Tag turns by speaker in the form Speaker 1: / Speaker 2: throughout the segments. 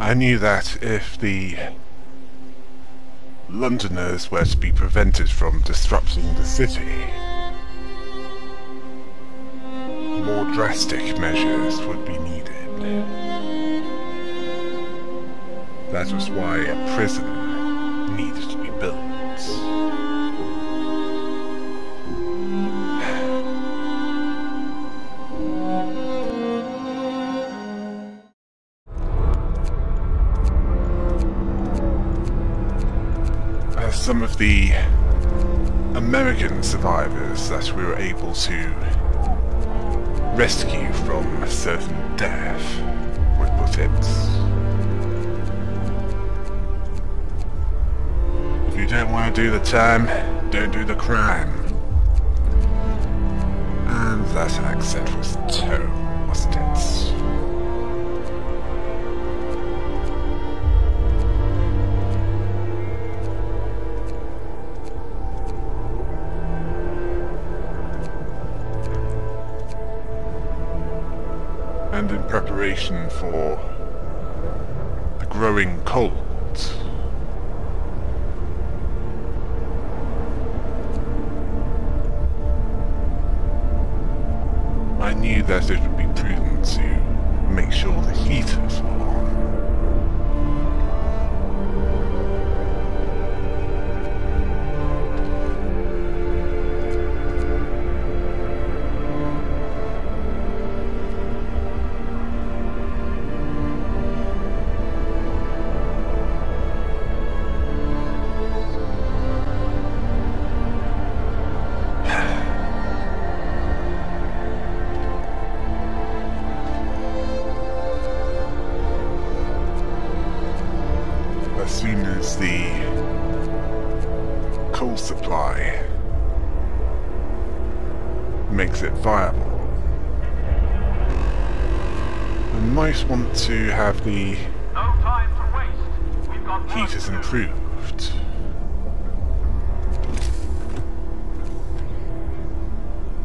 Speaker 1: I knew that if the Londoners were to be prevented from disrupting the city, more drastic measures would be needed. That was why a prison needed to be built. Some of the American survivors that we were able to rescue from certain death would put it. If you don't want to do the time, don't do the crime. And that accent was terrible, wasn't it? And in preparation for the growing cold, I knew that it would be prudent to make sure the heaters were on. As soon as the coal supply makes it viable, I might want to have the heaters improved.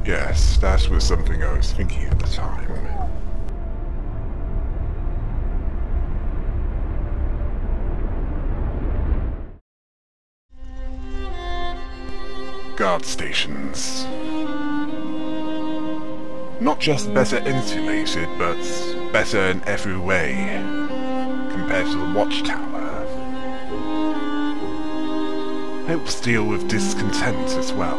Speaker 1: Yes, that was something I was thinking at the time. Guard stations. Not just better insulated, but better in every way compared to the watchtower. Helps deal with discontent as well.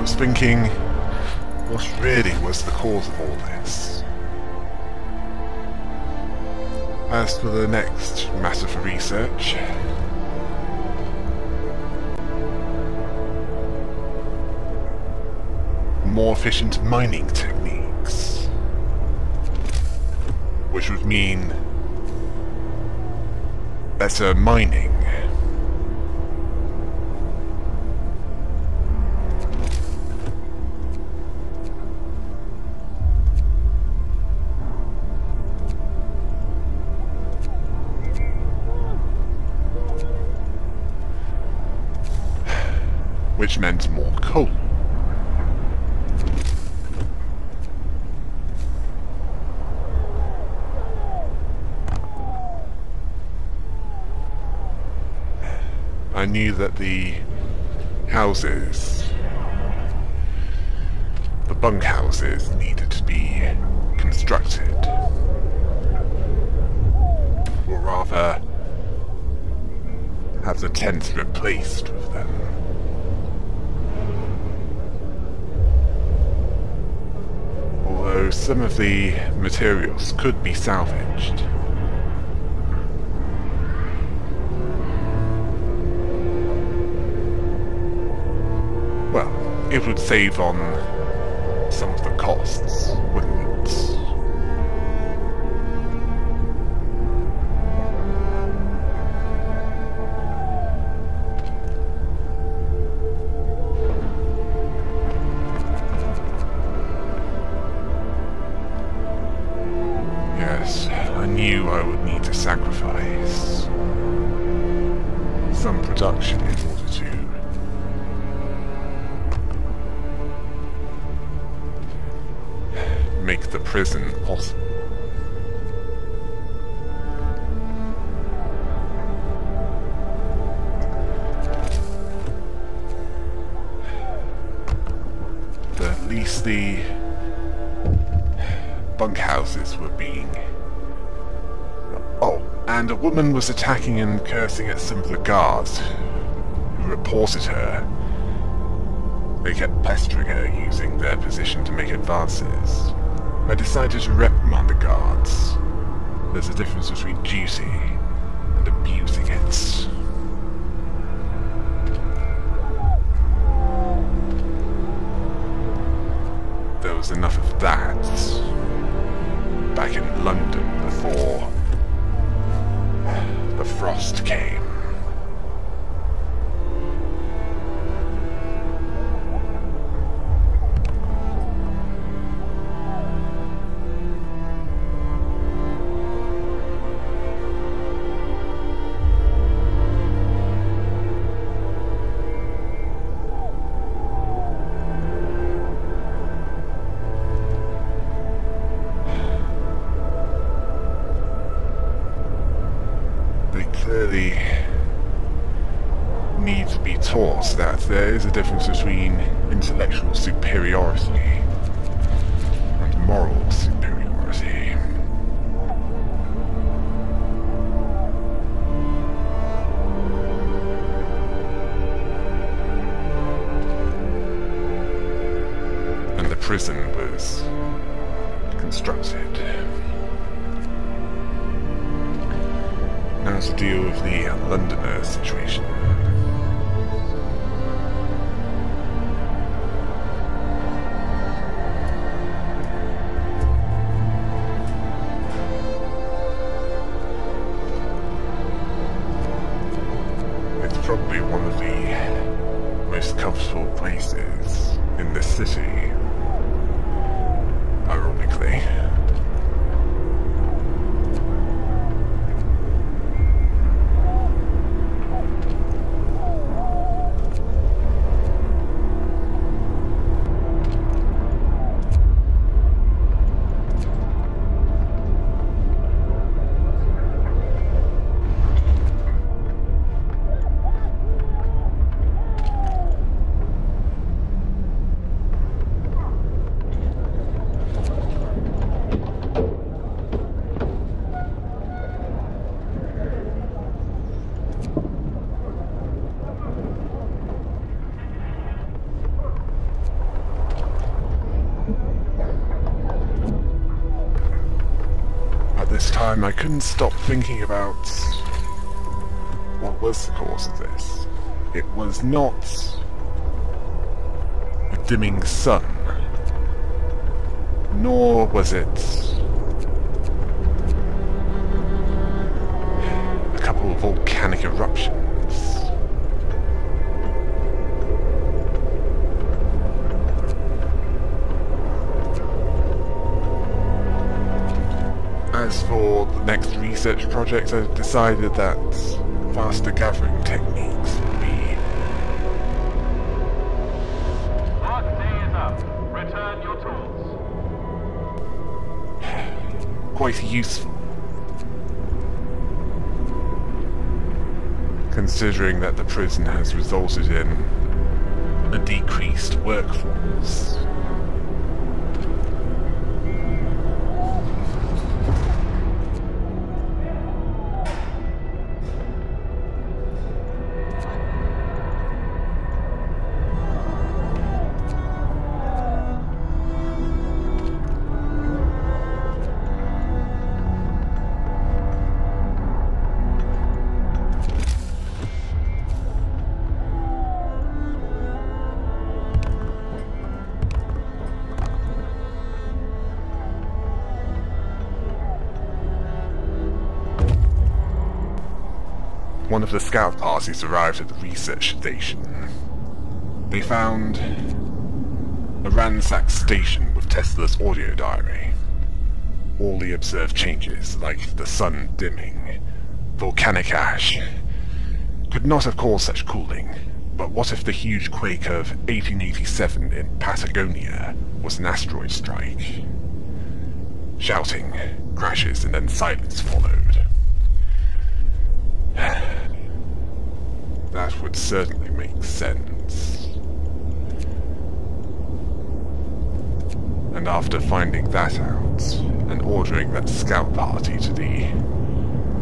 Speaker 1: was thinking, what really was the cause of all this? As for the next matter for research, more efficient mining techniques, which would mean better mining. Which meant more coal. I knew that the houses, the bunkhouses, needed to be constructed. Or rather, have the tents replaced with them. Although some of the materials could be salvaged. Well, it would save on some of the costs, wouldn't it? Yes, I knew I would need to sacrifice some production in order to make the prison possible. But at least the bunkhouses were being... Oh, and a woman was attacking and cursing at some of the guards who reported her. They kept pestering her using their position to make advances. I decided to reprimand the guards. There's a difference between duty and abusing it. There was enough of that back in London before the frost came. Clearly need to be taught that there is a difference between intellectual superiority and moral superiority. And the prison was constructed. Now to deal with the Londoner situation. It's probably one of the most comfortable places in this city, ironically. this time I couldn't stop thinking about what was the cause of this. It was not a dimming sun, nor was it a couple of volcanic eruptions. As for the next research project, I decided that faster gathering techniques would be
Speaker 2: Mark day is up. Return your tools.
Speaker 1: quite useful, considering that the prison has resulted in a decreased workforce. One of the scout parties arrived at the research station. They found a ransacked station with Tesla's audio diary. All the observed changes, like the sun dimming, volcanic ash, could not have caused such cooling. But what if the huge quake of 1887 in Patagonia was an asteroid strike? Shouting, crashes, and then silence followed. That would certainly make sense. And after finding that out, and ordering that scout party to the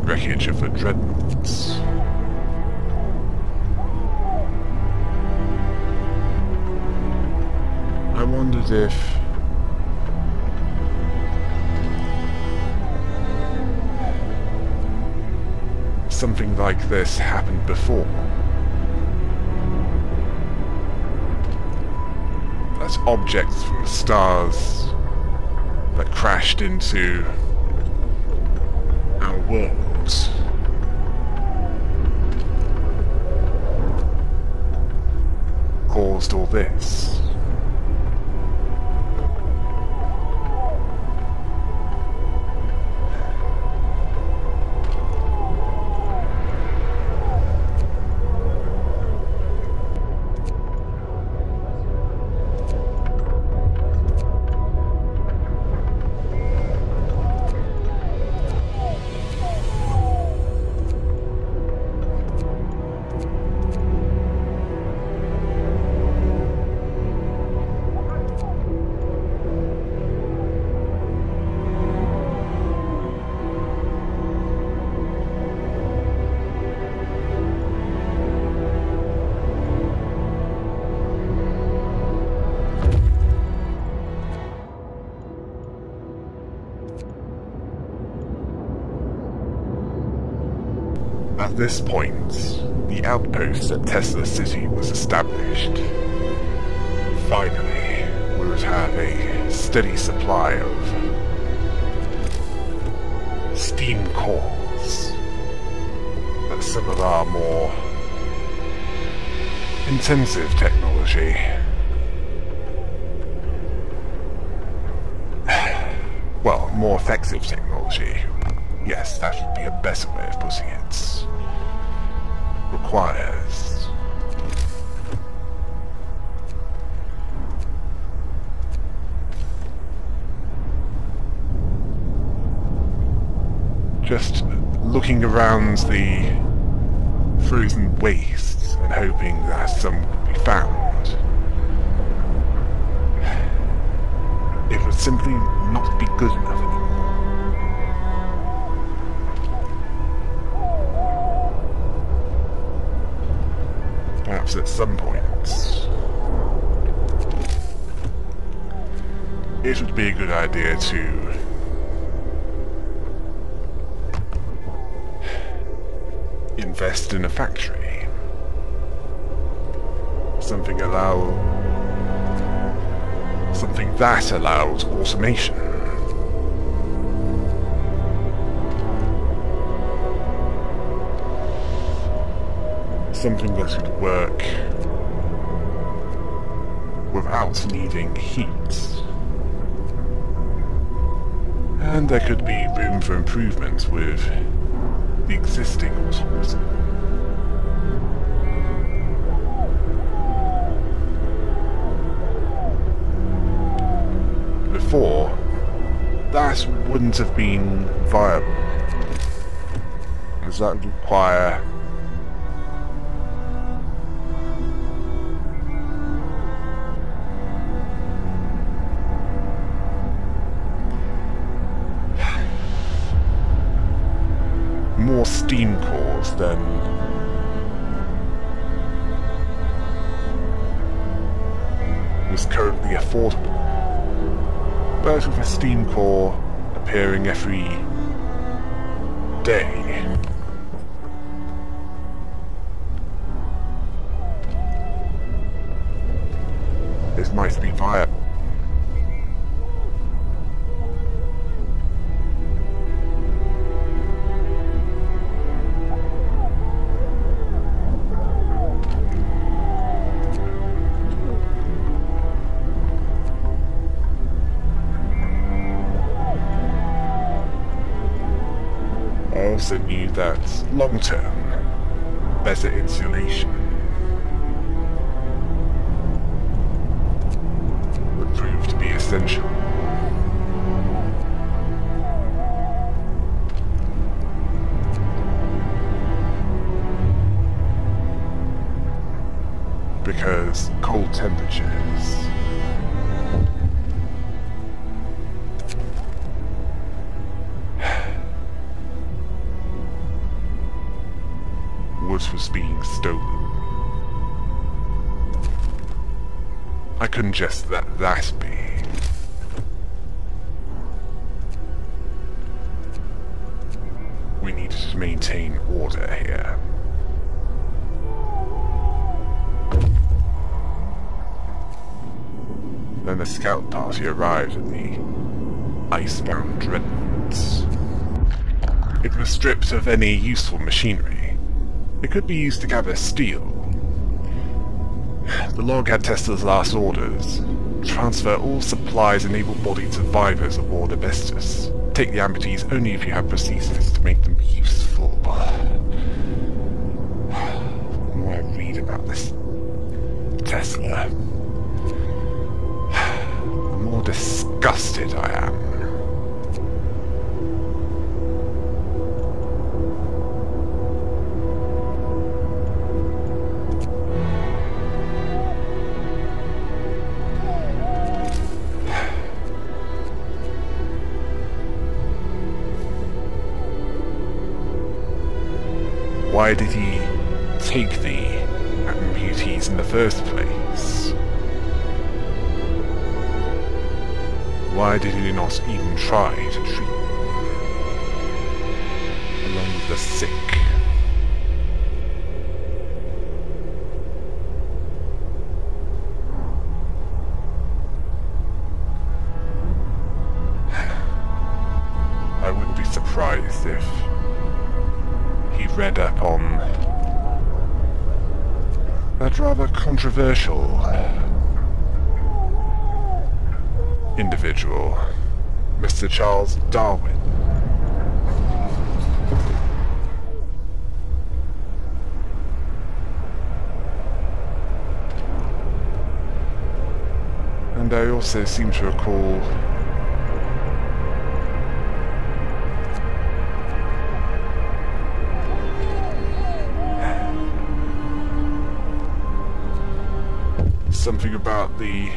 Speaker 1: wreckage of the dreadnoughts, I wondered if something like this happened before. That objects from the stars that crashed into our world caused all this. At this point, the outpost at Tesla City was established. Finally, we would have a steady supply of steam cores that some of our more intensive technology well, more effective technology. Yes, that would be a better way of putting it. Requires. Just looking around the frozen wastes and hoping that some would be found. It would simply not be good enough anymore. Perhaps at some point, it would be a good idea to invest in a factory. Something that allows automation. Something that would work without needing heat. And there could be room for improvement with the existing automaton. Before, that wouldn't have been viable, as that would require more steam cores than was currently affordable. But with a steam core appearing every day, this might be viable. I also knew that long-term, better insulation would prove to be essential. Because cold temperatures wood was being stolen. I couldn't just let that be. We needed to maintain order here. Then the scout party arrived at the icebound dreadnought. It was stripped of any useful machinery. It could be used to gather steel. The log had Tesla's last orders. Transfer all supplies and able-bodied survivors aboard Asbestos. Take the amputees only if you have prostheses to make them useful. The more I read about this Tesla, the more disgusted I am. Why did he take the amputees in the first place? Why did he not even try to treat them along with the sick? I wouldn't be surprised if he read up on that rather controversial individual, Mr. Charles Darwin. And I also seem to recall something about the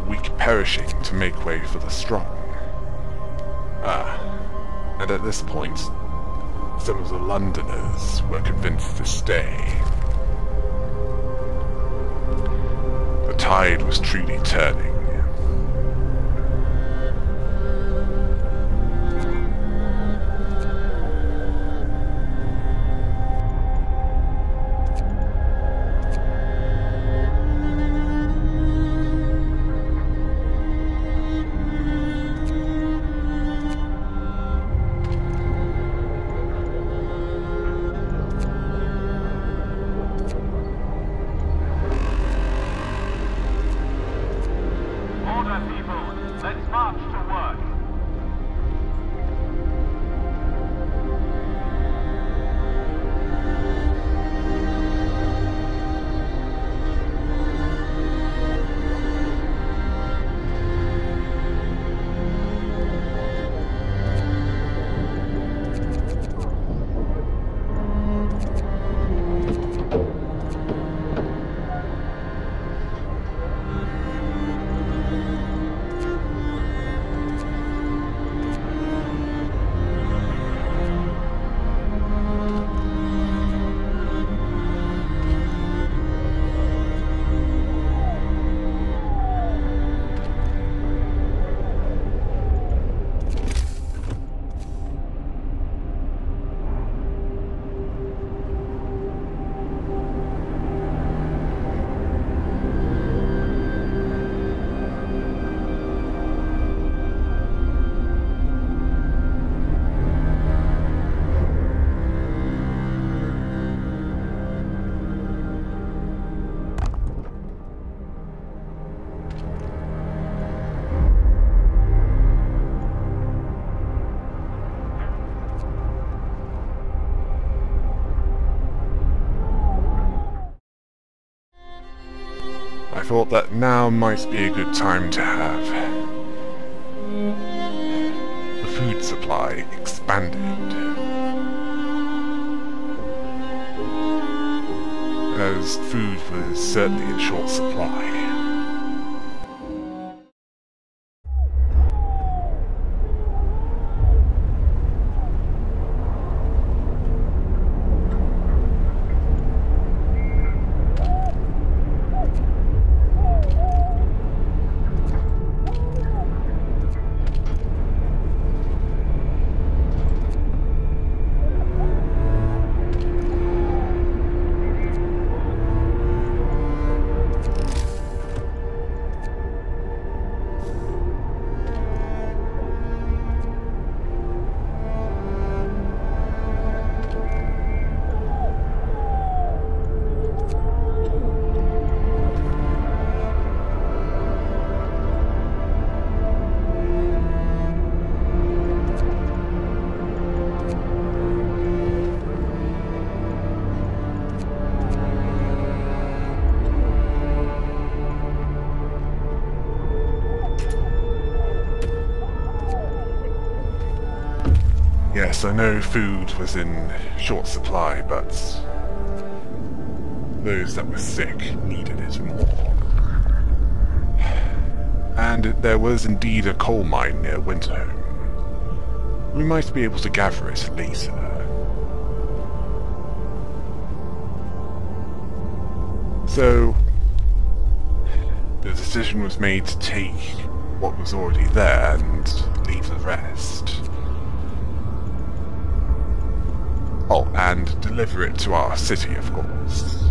Speaker 1: weak perishing to make way for the strong. And at this point, some of the Londoners were convinced to stay. The tide was truly turning.
Speaker 2: Order, people! Let's march to work!
Speaker 1: I thought that now might be a good time to have the food supply expanded, as food was certainly in short supply. Yes, I know food was in short supply, but those that were sick needed it more. And there was indeed a coal mine near Winterhome. We might be able to gather it later. So, the decision was made to take what was already there and leave the rest. Oh, and deliver it to our city, of course.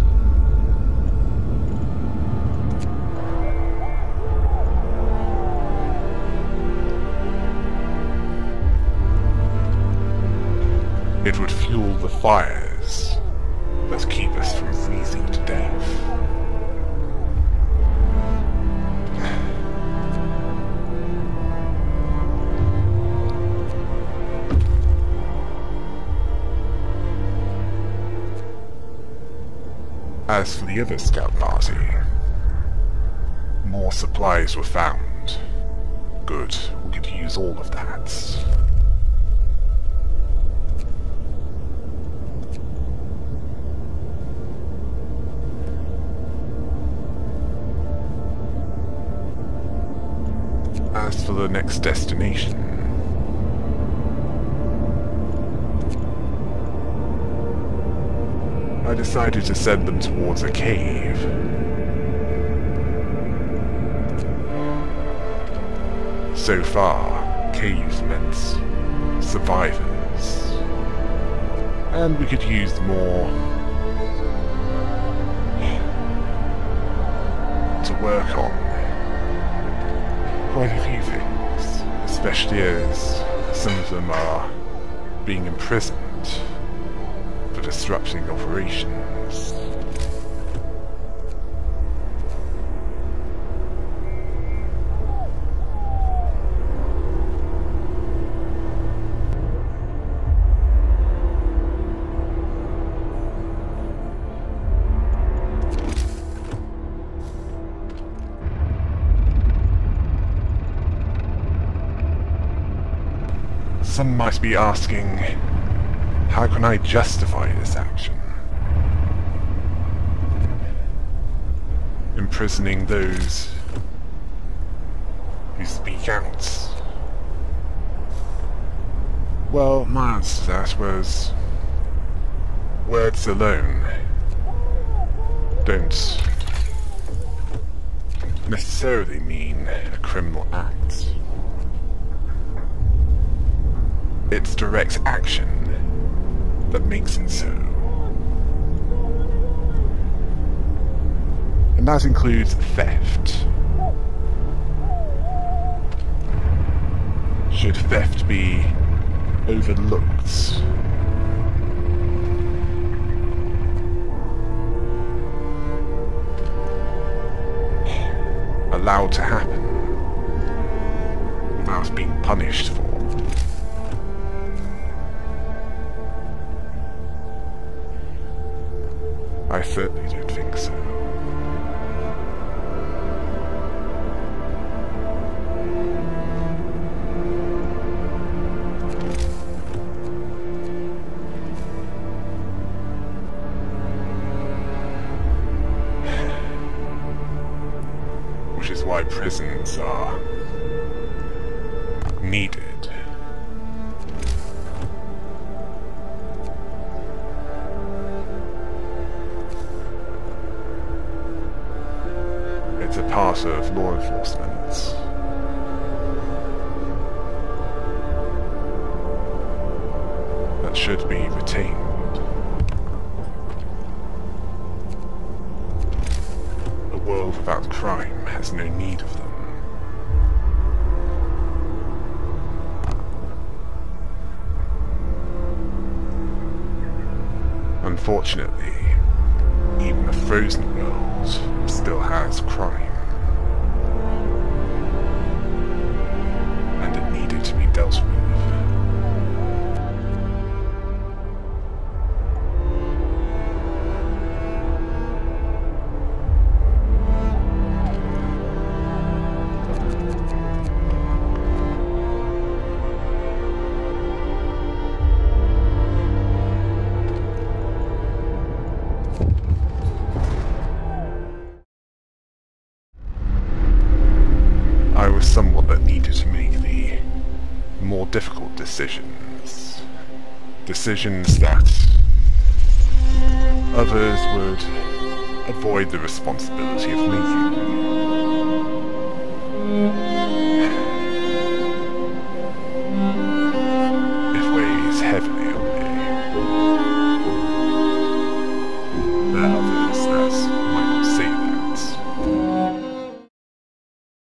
Speaker 1: It would fuel the fires that keep us from freezing to death. As for the other scout party, more supplies were found. Good, we could use all of that. As for the next destination, I decided to send them towards a cave. So far, caves meant survivors. And we could use more to work on. Quite a few things, especially as some of them are being imprisoned for disrupting operations. Some might be asking, how can I justify this action? Imprisoning those who speak out. Well, my answer to that was, words alone don't necessarily mean a criminal act. It's direct action that makes it so. And that includes theft. Should theft be overlooked? Allowed to happen without being punished for? I certainly don't think so. Which is why prisons are needed. It's a part of law enforcement. That should be retained. A world without crime has no need of them. Unfortunately, even a frozen world still has crime. And it needed to be dealt with. I was someone that needed to make the more difficult decisions. Decisions that others would avoid the responsibility of making.